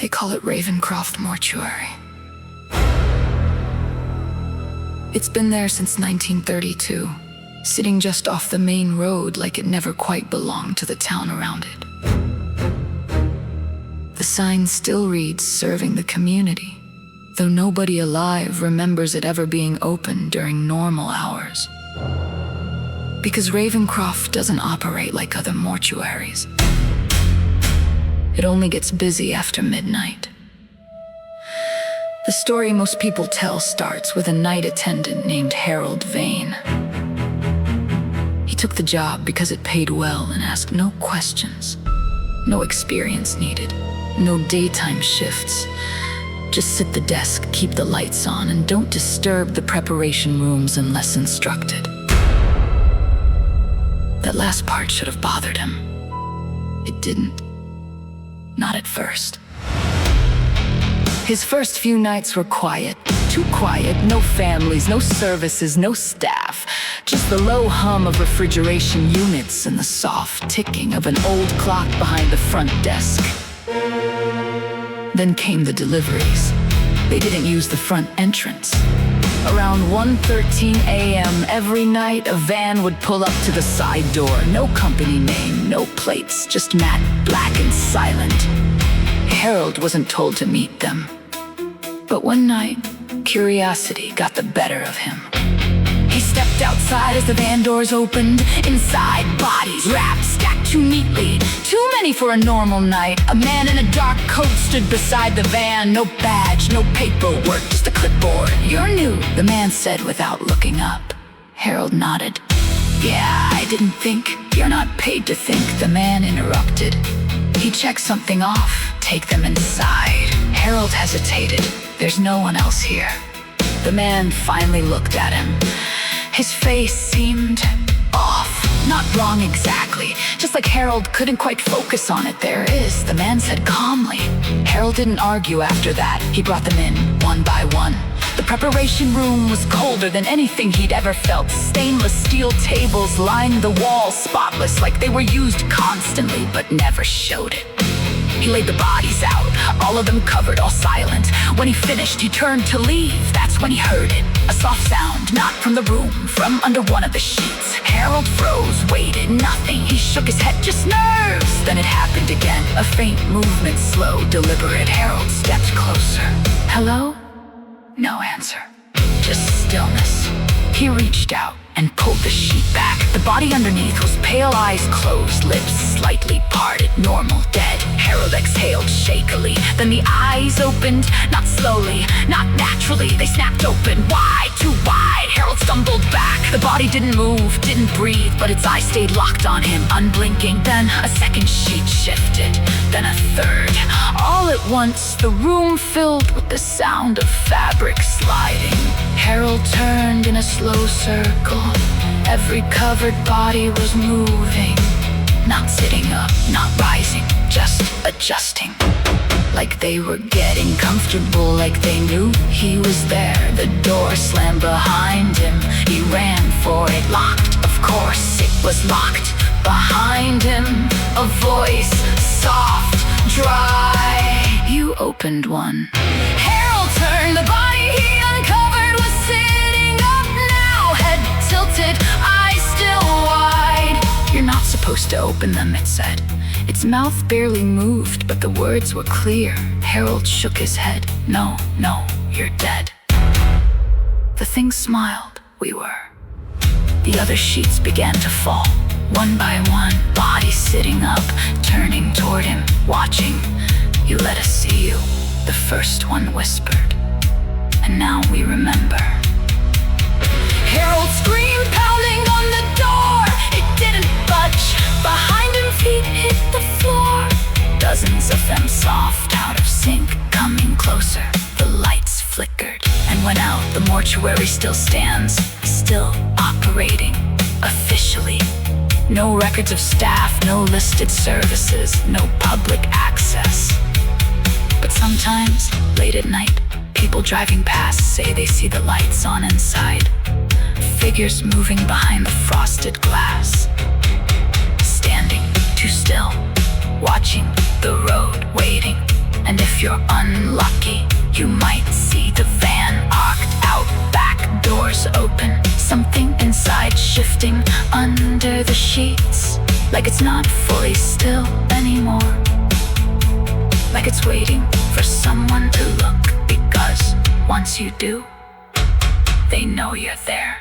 They call it Ravencroft Mortuary. It's been there since 1932, sitting just off the main road like it never quite belonged to the town around it. The sign still reads, "Serving the community," though nobody alive remembers it ever being open during normal hours. Because Ravencroft doesn't operate like other mortuaries. It only gets busy after midnight. The story most people tell starts with a night attendant named Harold Vane. He took the job because it paid well and asked no questions. No experience needed, no daytime shifts. Just sit the desk, keep the lights on, and don't disturb the preparation rooms unless instructed. That last part should have bothered him. It didn't. Not at first. His first few nights were quiet, too quiet, no families, no services, no staff. Just the low hum of refrigeration units and the soft ticking of an old clock behind the front desk. Then came the deliveries. They didn't use the front entrance. Around 1:13 a.m. every night, a van would pull up to the side door. No company name, no plates, just matte black and silent. Harold wasn't told to meet them. But one night, curiosity got the better of him. He stepped outside as the van doors opened. Inside, bodies wrapped, stacked too neatly. Too many for a normal night. A man in a dark coat stood beside the van. No badge, no paperwork, just a clipboard. "You're new," the man said without looking up. Harold nodded. "Yeah, I didn't think." "You're not paid to think," the man interrupted. He checked something off. "Take them inside." Harold hesitated. "There's no one else here." The man finally looked at him. His face seemed off. Not wrong exactly, just like Harold couldn't quite focus on it. "There is," the man said calmly. Harold didn't argue after that. He brought them in, one by one. The preparation room was colder than anything he'd ever felt. Stainless steel tables lined the walls, spotless, like they were used constantly, but never showed it. He laid the bodies out, all of them covered, all silent. When he finished, he turned to leave. That's when he heard it. A soft sound, not from the room, from under one of the sheets. Harold froze, waited, nothing. He shook his head, just nerves. Then it happened again, a faint movement, slow, deliberate. Harold stepped closer. "Hello?" No answer, just stillness. He reached out and pulled the sheet back. The body underneath was pale, eyes closed, lips slightly parted, normal, dead. Harold exhaled shakily. Then the eyes opened, not slowly, not naturally. They snapped open, wide, too wide. Harold stumbled back. The body didn't move, didn't breathe, but its eyes stayed locked on him, unblinking. Then a second sheet shifted, then a third. All at once, the room filled with the sound of fabric sliding. Harold turned in a slow circle. Every covered body was moving. Not sitting up, not rising, just adjusting. Like they were getting comfortable, like they knew he was there. The door slammed behind him. He ran for it, locked. Of course, it was locked. Behind him, a voice, soft, dry. "You opened one." Harold turned. The body he uncovered was sitting up now, head tilted, eyes still wide. "You're not supposed to open them," it said. Its mouth barely moved, but the words were clear. Harold shook his head. "No, no, you're dead." The thing smiled. We were. The other sheets began to fall, one by one, bodies sitting up, turning toward him, watching. "You let us see you," the first one whispered. "And now we remember." Harold screamed, pounding on the door. It didn't budge. Behind him, feet hit the floor. Dozens of them, soft, out of sync, coming closer. The lights flickered and went out. The mortuary still stands, still operating, officially. No records of staff, no listed services, no public access. But sometimes, late at night, people driving past say they see the lights on inside. Figures moving behind the frosted glass. Standing too still, watching the road, waiting. And if If you're unlucky, you might see the van parked out, back doors open, something inside shifting under the sheets, like it's not fully still anymore, like it's waiting for someone to look, because once you do, they know you're there.